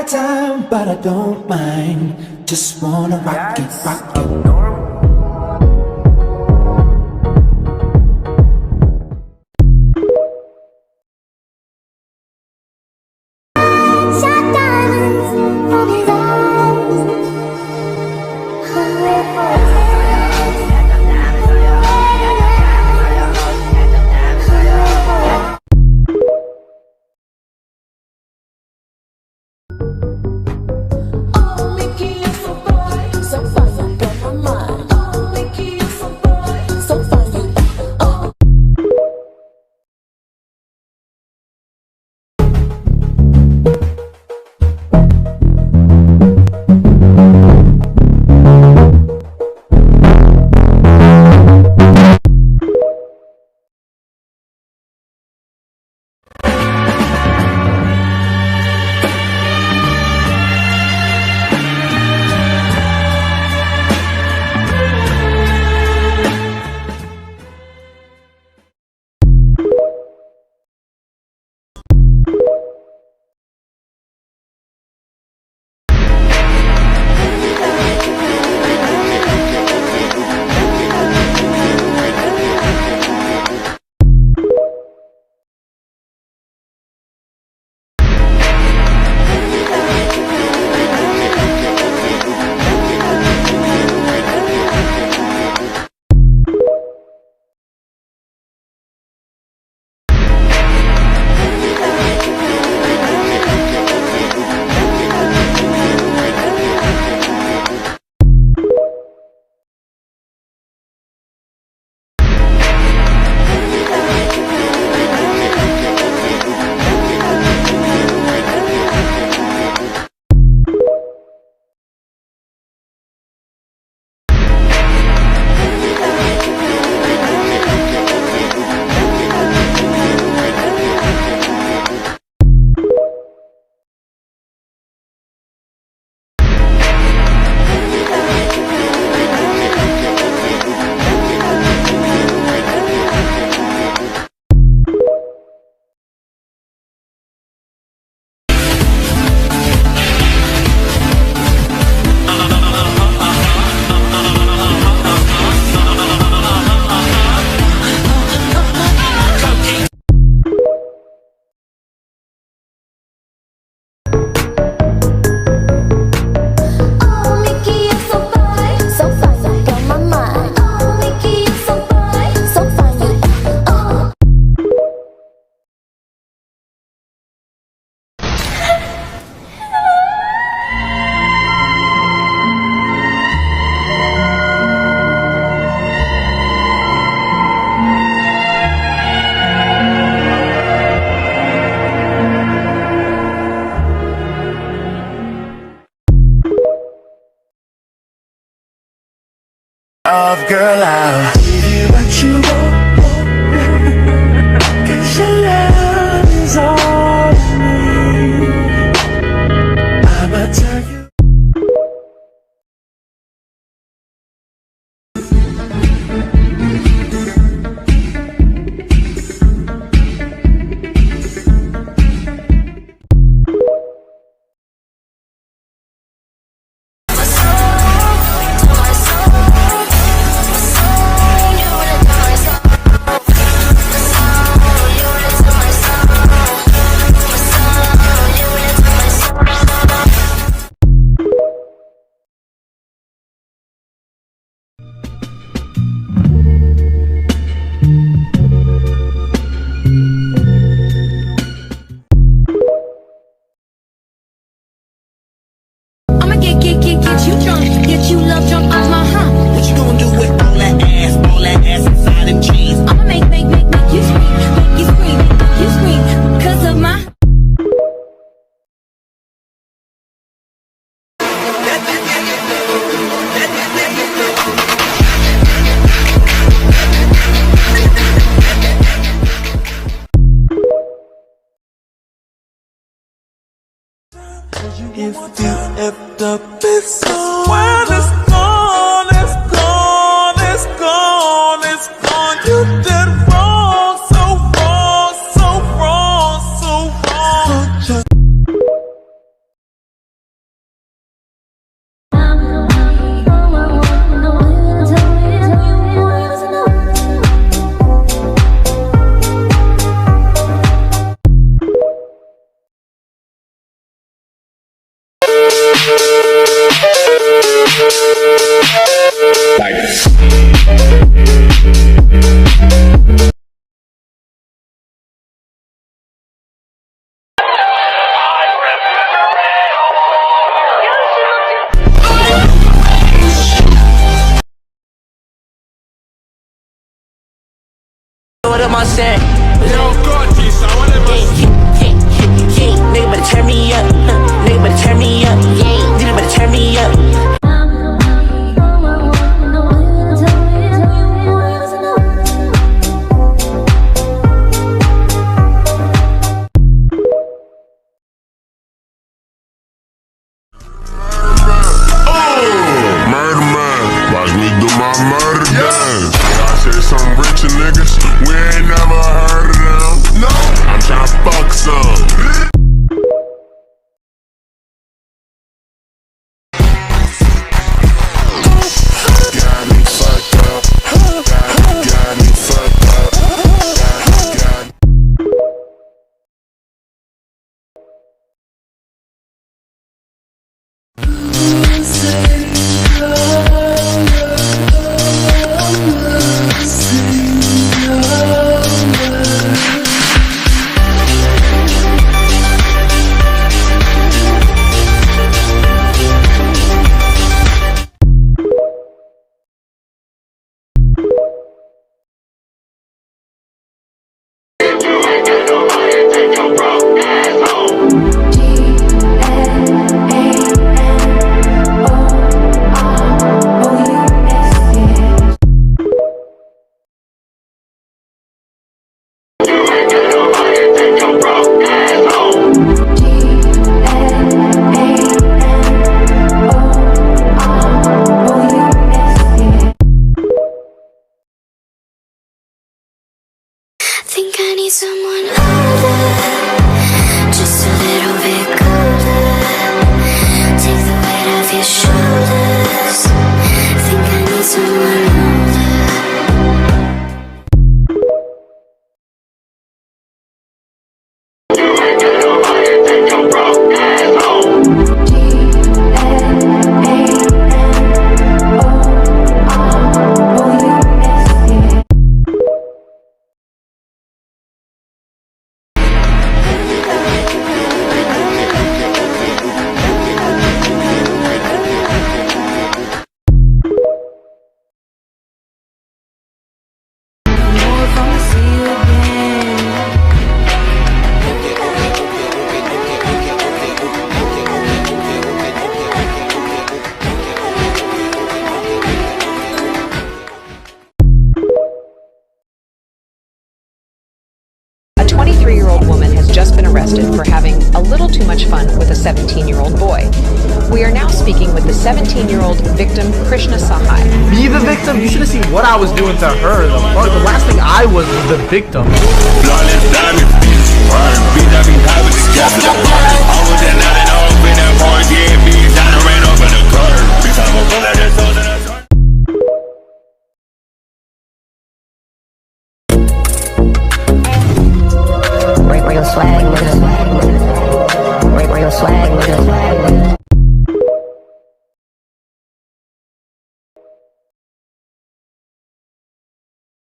time, but I don't mind. Just wanna rock it, rock it. Shot diamonds from his eyes. Oh, Mickey, you're so fine, so fine, you're on my mind. Oh, Mickey, you're so fine, so fine, you. Oh. Oh, Mickey, you're so fine, so fine, you're on my mind. Oh, Mickey, you're so fine, so fine, you. Oh. Of girl, I'll give you what you want, 'cause your love is all I need. I'ma tell you. Get you drunk, get you love drunk off my hump. What you gonna do with all that ass inside them jeans? I'ma make you scream, make you scream, 'cause of my. If you effed up, it's on. Well, it's gone, it's gone, it's gone, it's gone. You did wrong, so wrong, so wrong, so wrong. A 23-year-old woman has just been arrested for having a little too much fun with a 17-year-old boy. We are now speaking with the 17-year-old victim, Krishna Sahai. Be the victim? You should have seen what I was doing to her. The last thing I was the victim. Flawless diamond, beat up in high with the gas to the party. I was in out and off in that party, yeah, being down and ran over the curb. Bitch, I'm a bullet that's so that I Real swag, real swag,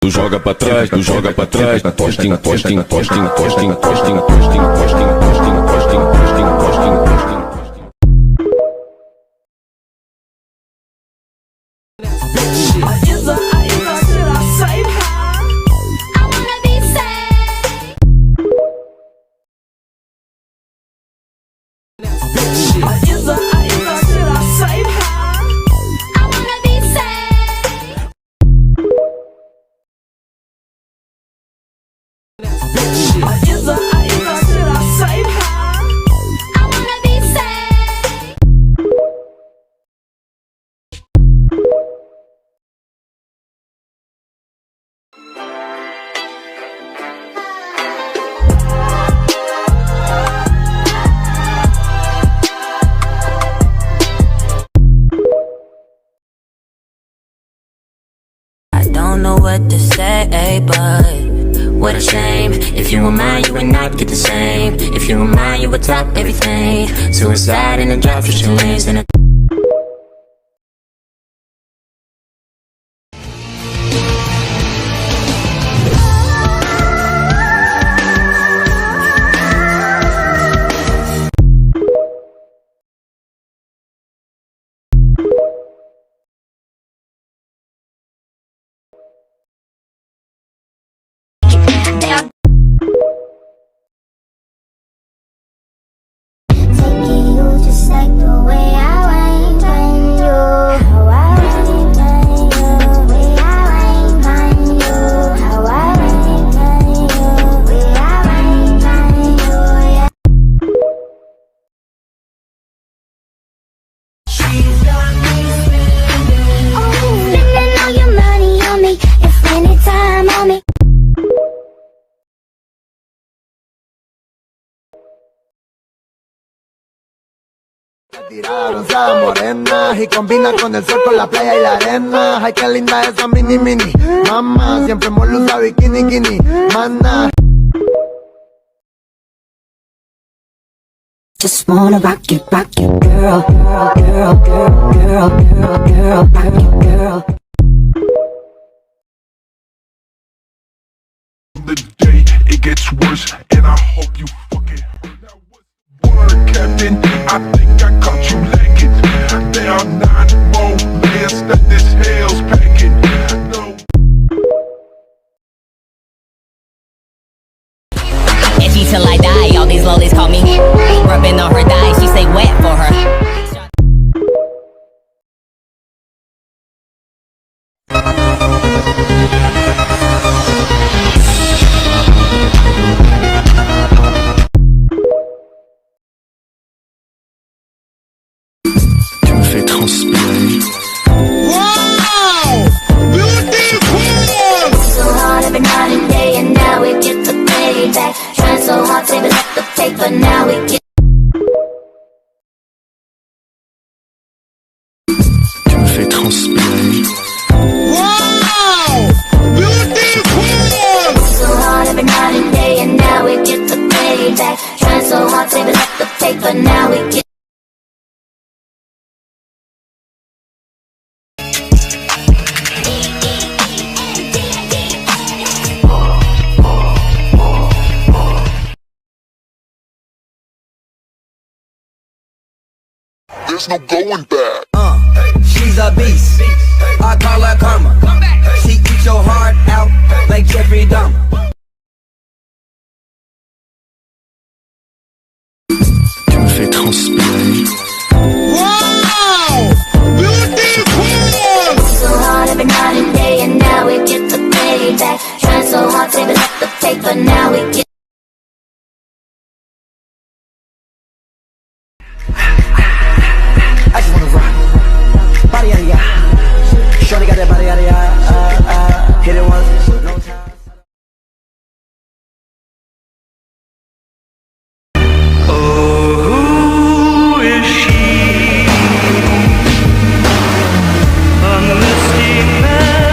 Tu joga pra trás, tu joga pra trás, postinho, postinho, postinho, postinho, postinho, postinho, postinho, postinho, postinho, postinho, postinho, postinho. Don't know what to say, but what a shame. If you were mine, you would not get the same. If you were mine, you would top everything. Suicide in the drop, just your lanes in a Tirada, bronceada, morena y combina con el sol, con la playa y la arena. Ay, qué linda esa mini mini. Mamá, siempre hemos usado bikini, kini. Mana. Just wanna rock you, girl, girl, girl, girl, girl, girl, girl, rock you, girl. the day it gets worse, and I hope you fucking heard that word, Captain. I think I caught you lacking. There are 9 more layers that this hell's packing. No. edgy till I die. All these lollies call me rubbing on her thighs. She say wet for her. so hard, saving up the paper, now we get. There's no going back. She's a beast. I call her karma. She eats your heart out like Jeffrey Dahmer. Tu me fais transpirer. Wow! Beautiful! So hard every night and day, and now we get the payback. Trying so hard, saving up the paper, now we get. I just wanna rock. Body yada yada. Shorty got that body yada yada. Hit it once, no time. Oh, who is she? A misty memory.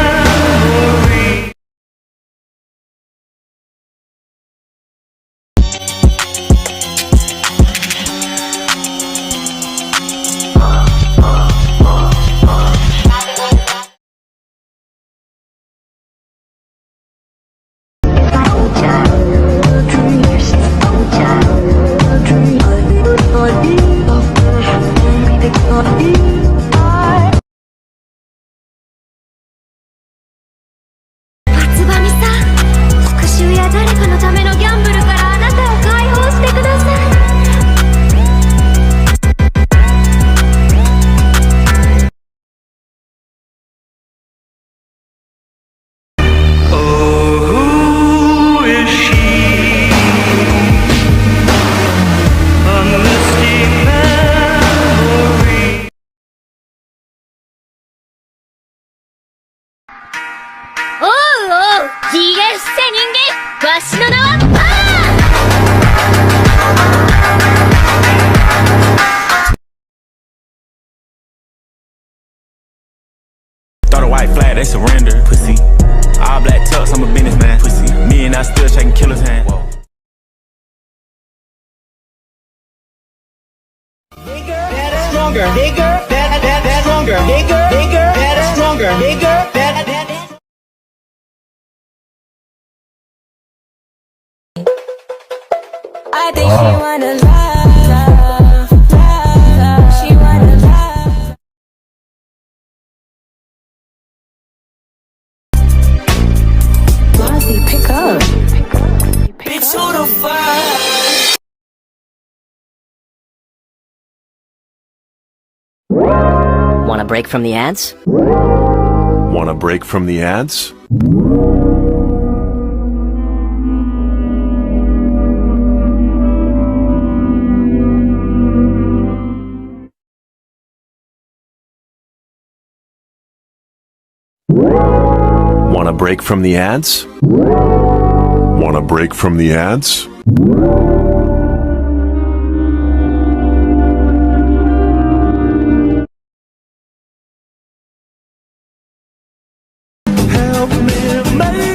Throw the white flag, they surrender. Pussy. All black tux, I'm a businessman. Pussy. Me and I still shaking killer's hand. Whoa. Bigger, better, stronger. Bigger, better, stronger. Bigger, better, stronger. Bigger, better. I think she wanna love. She wanna love. Blondie, pick up. Bitch, who the fuck? Want a break from the ads? Want a break from the ads? Want a break from the ads? Want a break from the ads? Help me make